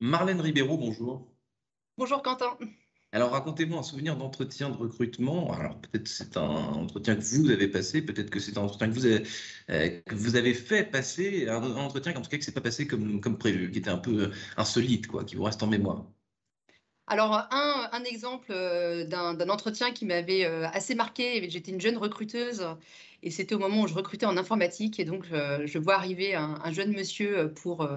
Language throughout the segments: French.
Marlène Ribeiro, bonjour. Bonjour Quentin. Alors racontez-moi un souvenir d'entretien de recrutement. Alors peut-être c'est un entretien que vous avez passé, peut-être que c'est un entretien que vous avez fait passer, un entretien en tout cas que c'est pas passé comme prévu, qui était un peu insolite, quoi, qui vous reste en mémoire. Alors, un exemple d'un entretien qui m'avait assez marqué. J'étais une jeune recruteuse et c'était au moment où je recrutais en informatique. Et donc, je vois arriver un jeune monsieur pour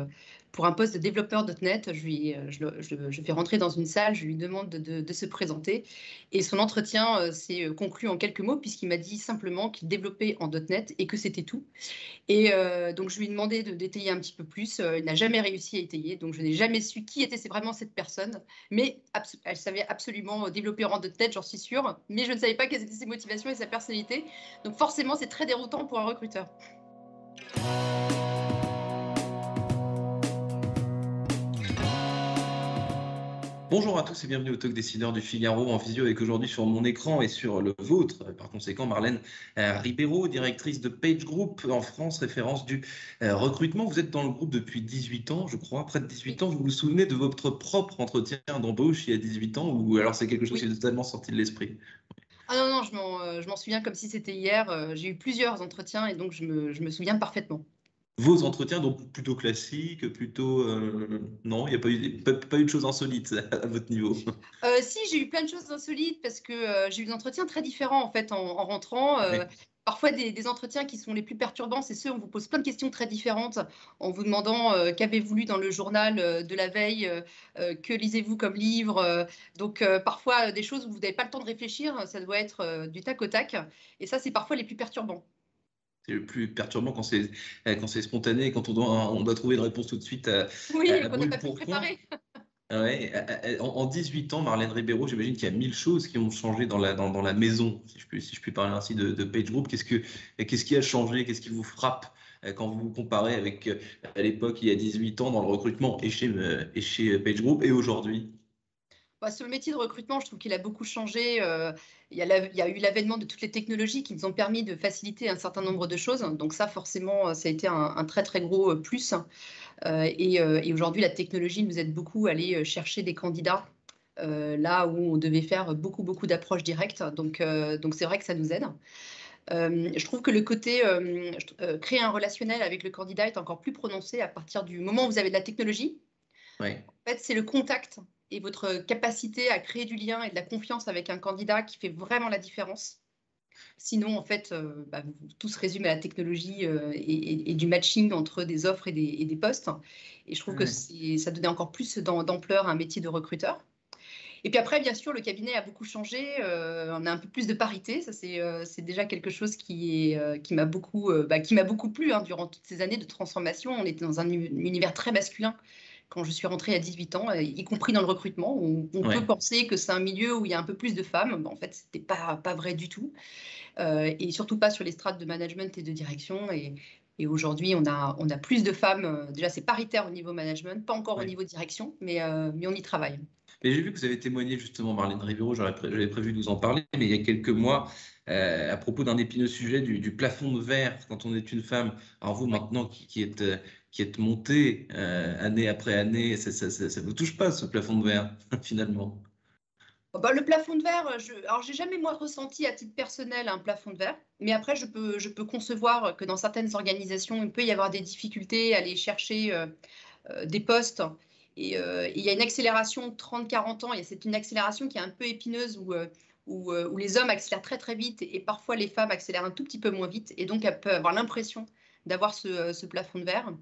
un poste de développeur .NET. Je fais rentrer dans une salle, je lui demande de se présenter. Et son entretien s'est conclu en quelques mots puisqu'il m'a dit simplement qu'il développait en .NET et que c'était tout. Et donc, je lui ai demandé d'étayer un petit peu plus. Il n'a jamais réussi à étayer. Donc, je n'ai jamais su qui était vraiment cette personne. Mais elle savait absolument développer en .NET, j'en suis sûre. Mais je ne savais pas quelles étaient ses motivations et sa personnalité. Donc, forcément, c'est très déroutant pour un recruteur. Bonjour à tous et bienvenue au Talk Décideur du Figaro en visio avec aujourd'hui sur mon écran et sur le vôtre, par conséquent, Marlène Ribeiro, directrice de Page Group en France, référence du recrutement. Vous êtes dans le groupe depuis 18 ans, je crois, près de 18 Oui, ans. Vous vous souvenez de votre propre entretien d'embauche il y a 18 ans ou alors c'est quelque chose qui est oui. totalement sorti de l'esprit? Ah non, non, je m'en souviens comme si c'était hier. J'ai eu plusieurs entretiens et donc je me souviens parfaitement. Vos entretiens, donc plutôt classiques, plutôt... non, il n'y a pas eu de choses insolites à votre niveau. Si, j'ai eu plein de choses insolites parce que j'ai eu des entretiens très différents en fait en rentrant. Ouais. Parfois des entretiens qui sont les plus perturbants, c'est ceux où on vous pose plein de questions très différentes en vous demandant qu'avez-vous lu dans le journal de la veille, que lisez-vous comme livre. Donc parfois des choses où vous n'avez pas le temps de réfléchir, ça doit être du tac au tac. Et ça, c'est parfois les plus perturbants. C'est le plus perturbant quand c'est spontané, quand on doit trouver une réponse tout de suite Oui, à qu'on n'a brûle pas pu pour point. préparer. Ah ouais, en 18 ans, Marlène Ribeiro, j'imagine qu'il y a 1000 choses qui ont changé dans la maison, si je puis parler ainsi, de Page Group. Qu'est-ce qui a changé? Qu'est-ce qui vous frappe quand vous vous comparez avec à l'époque, il y a 18 ans, dans le recrutement et chez Page Group et aujourd'hui? Bah, sur le métier de recrutement, je trouve qu'il a beaucoup changé. Il y a eu l'avènement de toutes les technologies qui nous ont permis de faciliter un certain nombre de choses. Donc ça, forcément, ça a été un très, très gros plus. Et aujourd'hui, la technologie nous aide beaucoup à aller chercher des candidats là où on devait faire beaucoup, beaucoup d'approches directes. Donc c'est vrai que ça nous aide. Je trouve que le côté créer un relationnel avec le candidat est encore plus prononcé à partir du moment où vous avez de la technologie. Ouais. En fait, c'est le contact et votre capacité à créer du lien et de la confiance avec un candidat qui fait vraiment la différence. Sinon, en fait, tout se résume à la technologie et du matching entre des offres et des postes. Et je trouve que Ouais. ça donnait encore plus d'ampleur à un métier de recruteur. Et puis après, bien sûr, le cabinet a beaucoup changé. On a un peu plus de parité. Ça, c'est déjà quelque chose qui m'a beaucoup plu hein, durant toutes ces années de transformation. On était dans un univers très masculin quand je suis rentrée à 18 ans, y compris dans le recrutement. On peut Ouais. penser que c'est un milieu où il y a un peu plus de femmes. En fait, ce n'était pas vrai du tout. Et surtout pas sur les strates de management et de direction. Et aujourd'hui, on a plus de femmes. Déjà, c'est paritaire au niveau management, pas encore au Ouais. niveau direction, mais on y travaille. Mais j'ai vu que vous avez témoigné justement, Marlène Ribeiro, j'avais prévu de vous en parler, mais il y a quelques mois, à propos d'un épineux sujet du plafond de verre quand on est une femme. Alors vous, Ouais. maintenant, qui êtes montée année après année, ça vous touche pas, ce plafond de verre, finalement? Oh, bah, le plafond de verre, alors j'ai jamais moi ressenti à titre personnel un plafond de verre, mais après je peux concevoir que dans certaines organisations, il peut y avoir des difficultés à aller chercher des postes. Et il y a une accélération de 30-40 ans, et c'est une accélération qui est un peu épineuse où les hommes accélèrent très très vite et parfois les femmes accélèrent un tout petit peu moins vite, et donc elles peuvent avoir l'impression d'avoir ce plafond de verre.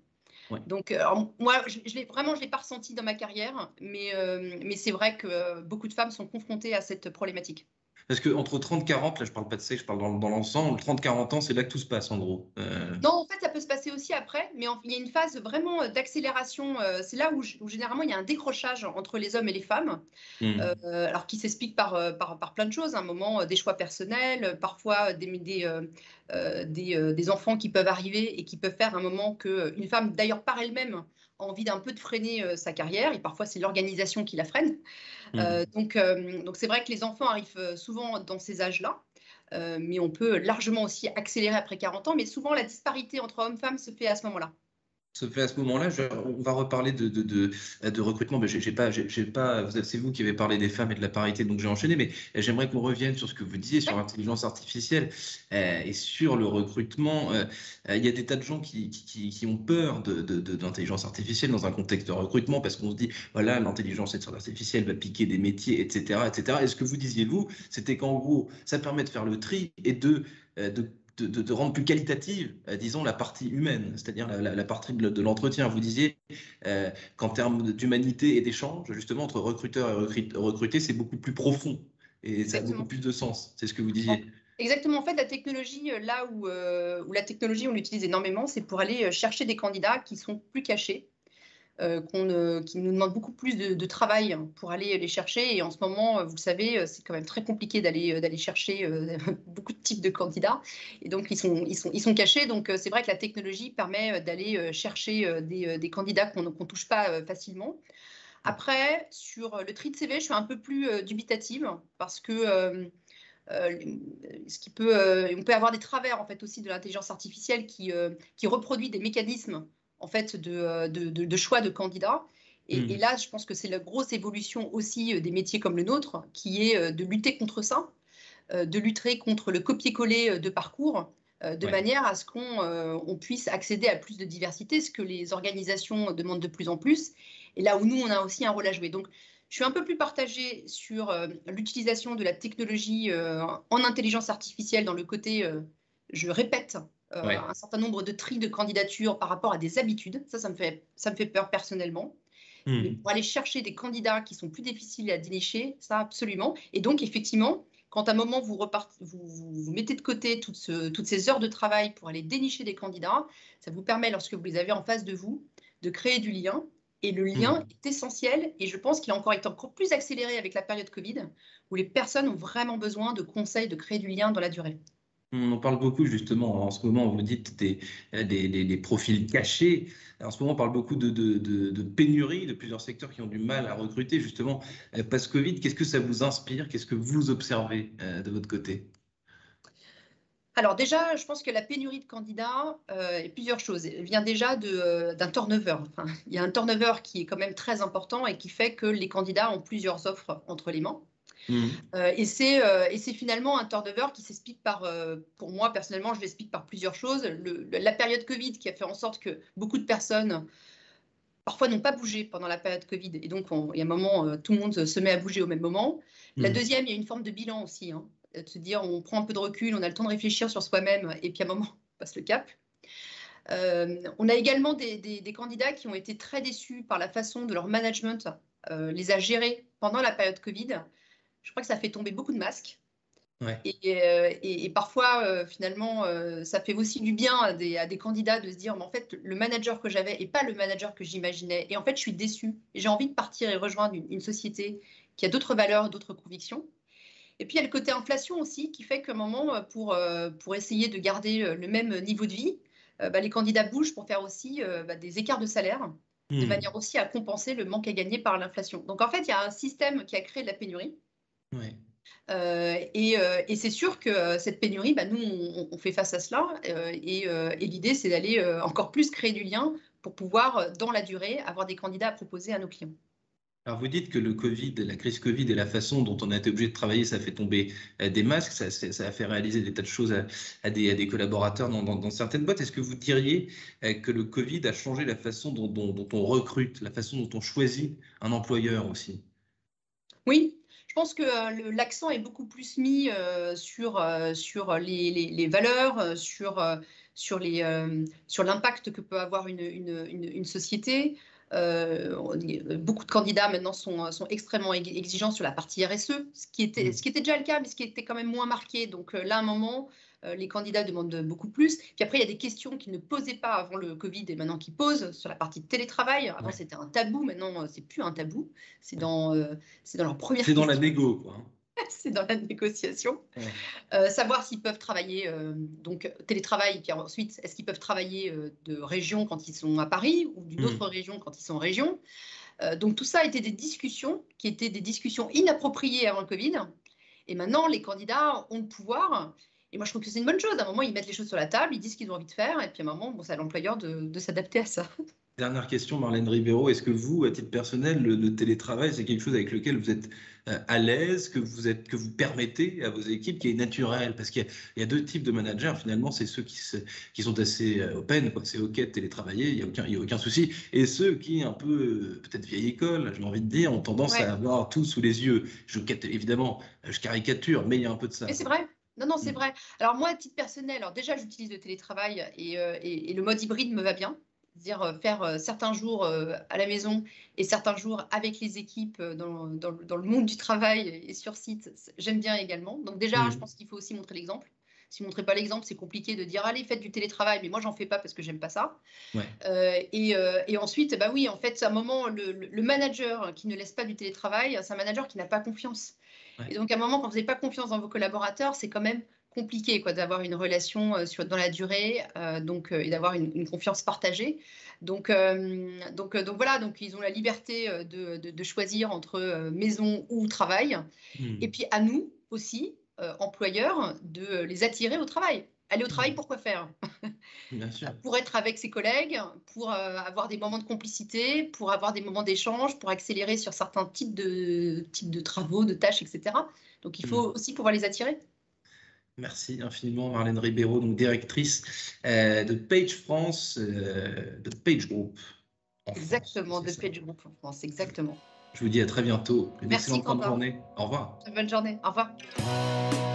Ouais. Donc, alors, moi, vraiment, je l'ai pas ressenti dans ma carrière, mais c'est vrai que beaucoup de femmes sont confrontées à cette problématique. Parce que entre 30-40, là je parle pas de sexe, je parle dans l'ensemble, 30-40 ans, c'est là que tout se passe en gros. Non, en fait, ça peut se passer aussi après, mais il y a une phase vraiment d'accélération. C'est là où généralement il y a un décrochage entre les hommes et les femmes, Hmm. alors qui s'explique par plein de choses. À un moment, des choix personnels, parfois des enfants qui peuvent arriver et qui peuvent faire un moment qu'une femme, d'ailleurs par elle-même, a envie d'un peu de freiner sa carrière, et parfois c'est l'organisation qui la freine. Hmm. Donc c'est vrai que les enfants arrivent souvent dans ces âges-là, mais on peut largement aussi accélérer après 40 ans, mais souvent la disparité entre hommes-femmes se fait à ce moment-là. Se fait à ce moment-là, on va reparler de recrutement. Mais c'est vous qui avez parlé des femmes et de la parité, donc j'ai enchaîné, mais j'aimerais qu'on revienne sur ce que vous disiez sur l'intelligence artificielle et sur le recrutement. Il y a des tas de gens qui ont peur de l'intelligence artificielle dans un contexte de recrutement parce qu'on se dit, voilà, l'intelligence artificielle va piquer des métiers, etc., etc. Et ce que vous disiez, vous, c'était qu'en gros, ça permet de faire le tri et de rendre plus qualitative, disons, la partie humaine, c'est-à-dire la partie de l'entretien. Vous disiez qu'en termes d'humanité et d'échange, justement, entre recruteur et recruté, c'est beaucoup plus profond et ça a beaucoup plus de sens. C'est ce que vous disiez. Exactement. En fait, la technologie, là où la technologie, on l'utilise énormément, c'est pour aller chercher des candidats qui sont plus cachés, qui nous demandent beaucoup plus de travail pour aller les chercher. Et en ce moment, vous le savez, c'est quand même très compliqué d'aller chercher beaucoup de types de candidats. Et donc, ils sont cachés. Donc, c'est vrai que la technologie permet d'aller chercher des candidats qu'on ne touche pas facilement. Après, sur le tri de CV, je suis un peu plus dubitative parce que on peut avoir des travers en fait aussi de l'intelligence artificielle qui reproduit des mécanismes en fait de choix de candidats. Et là, je pense que c'est la grosse évolution aussi des métiers comme le nôtre, qui est de lutter contre ça, de lutter contre le copier-coller de parcours, de manière à ce qu'on puisse accéder à plus de diversité, ce que les organisations demandent de plus en plus, et là où nous, on a aussi un rôle à jouer. Donc, je suis un peu plus partagée sur l'utilisation de la technologie en intelligence artificielle dans le côté, je répète, un certain nombre de tris de candidatures par rapport à des habitudes. Ça me fait peur personnellement. Mais pour aller chercher des candidats qui sont plus difficiles à dénicher, ça absolument. Et donc, effectivement, quand à un moment vous mettez de côté toutes ces heures de travail pour aller dénicher des candidats, ça vous permet, lorsque vous les avez en face de vous, de créer du lien. Et le lien est essentiel, et je pense qu'il a encore été encore plus accéléré avec la période Covid, où les personnes ont vraiment besoin de conseils, de créer du lien dans la durée. On en parle beaucoup justement en ce moment, vous dites des profils cachés. En ce moment, on parle beaucoup de pénurie, de plusieurs secteurs qui ont du mal à recruter justement post-Covid. Qu'est-ce que ça vous inspire? Qu'est-ce que vous observez de votre côté? Alors déjà, je pense que la pénurie de candidats, et plusieurs choses, vient déjà d'un turnover. Enfin, il y a un turnover qui est quand même très important et qui fait que les candidats ont plusieurs offres entre les mains. Et c'est finalement un turnover qui s'explique par, pour moi personnellement, je l'explique par plusieurs choses. La période Covid qui a fait en sorte que beaucoup de personnes parfois n'ont pas bougé pendant la période Covid. Et donc, il y a un moment, tout le monde se met à bouger au même moment. La deuxième, il y a une forme de bilan aussi, hein, de se dire, on prend un peu de recul, on a le temps de réfléchir sur soi-même, et puis à un moment, on passe le cap. On a également des candidats qui ont été très déçus par la façon de leur management les a gérés pendant la période Covid. Je crois que ça fait tomber beaucoup de masques. Ouais. Et parfois, finalement, ça fait aussi du bien à des candidats de se dire, mais en fait, le manager que j'avais n'est pas le manager que j'imaginais. Et en fait, je suis déçue. Et j'ai envie de partir et rejoindre une société qui a d'autres valeurs, d'autres convictions. Et puis, il y a le côté inflation aussi, qui fait qu'à un moment, pour essayer de garder le même niveau de vie, les candidats bougent pour faire aussi des écarts de salaire, de manière aussi à compenser le manque à gagner par l'inflation. Donc, en fait, il y a un système qui a créé de la pénurie. Ouais. Et c'est sûr que cette pénurie, nous, on fait face à cela. Et l'idée, c'est d'aller encore plus créer du lien pour pouvoir, dans la durée, avoir des candidats à proposer à nos clients. Alors vous dites que le Covid, la crise Covid et la façon dont on a été obligé de travailler, ça fait tomber des masques, ça a fait réaliser des tas de choses à des collaborateurs dans certaines boîtes. Est-ce que vous diriez que le Covid a changé la façon dont on recrute, la façon dont on choisit un employeur aussi? Oui, je pense que l'accent est beaucoup plus mis sur les valeurs, sur l'impact que peut avoir une société. Beaucoup de candidats maintenant sont extrêmement exigeants sur la partie RSE, ce qui était déjà le cas, mais ce qui était quand même moins marqué. Donc là, à un moment, les candidats demandent beaucoup plus. Puis après, il y a des questions qu'ils ne posaient pas avant le Covid et maintenant qu'ils posent sur la partie télétravail. Avant, c'était un tabou. Maintenant, c'est plus un tabou. C'est dans leur première C'est dans question. la négo, quoi. C'est dans la négociation. Savoir s'ils peuvent travailler, donc télétravail, puis ensuite, est-ce qu'ils peuvent travailler de région quand ils sont à Paris ou d'une autre région quand ils sont en région. Donc tout ça a été des discussions qui étaient des discussions inappropriées avant le Covid. Et maintenant, les candidats ont le pouvoir. Et moi, je trouve que c'est une bonne chose. À un moment, ils mettent les choses sur la table, ils disent ce qu'ils ont envie de faire, et puis à un moment, bon, c'est à l'employeur de s'adapter à ça. Dernière question, Marlène Ribeiro. Est-ce que vous, à titre personnel, le télétravail, c'est quelque chose avec lequel vous êtes à l'aise, que vous permettez à vos équipes, qui est naturel? Parce qu'il y a deux types de managers, finalement. C'est ceux qui sont assez open, quoi. C'est OK de télétravailler, il y a aucun souci. Et ceux qui, un peu, peut-être vieille école, j'ai envie de dire, ont tendance à Ouais. avoir tout sous les yeux. Évidemment, je caricature, mais il y a un peu de Mais ça, c'est quoi. vrai. Non, non, c'est Hmm. vrai. Alors moi, à titre personnel, alors déjà, j'utilise le télétravail et le mode hybride me va bien. C'est-à-dire faire certains jours à la maison et certains jours avec les équipes dans le monde du travail et sur site, j'aime bien également. Donc déjà, je Hmm. pense qu'il faut aussi montrer l'exemple. Si vous ne montrez pas l'exemple, c'est compliqué de dire, allez, faites du télétravail, mais moi, j'en fais pas parce que j'aime pas ça. Ouais. Et ensuite, bah oui, en fait, à un moment, le manager qui ne laisse pas du télétravail, c'est un manager qui n'a pas confiance. Et Ouais. donc, à un moment, quand vous n'avez pas confiance dans vos collaborateurs, c'est quand même compliqué quoi, d'avoir une relation dans la durée et d'avoir une confiance partagée. Donc voilà, donc ils ont la liberté de choisir entre maison ou travail. Et Hmm. puis à nous aussi, employeurs, de les attirer au travail. Aller au travail, Hmm. pourquoi faire? Bien sûr. Pour être avec ses collègues, pour avoir des moments de complicité, pour avoir des moments d'échange, pour accélérer sur certains types de travaux, de tâches, etc. Donc, il Hmm. faut aussi pouvoir les attirer. Merci infiniment, Marlène Ribeiro, donc directrice de Page France, de Page Group en France. Exactement, C'est de ça. Page Group en France, Je, exactement. je vous dis à très bientôt. Une Merci, excellente fin de Quentin. journée. Au revoir. Très bonne journée. Au revoir.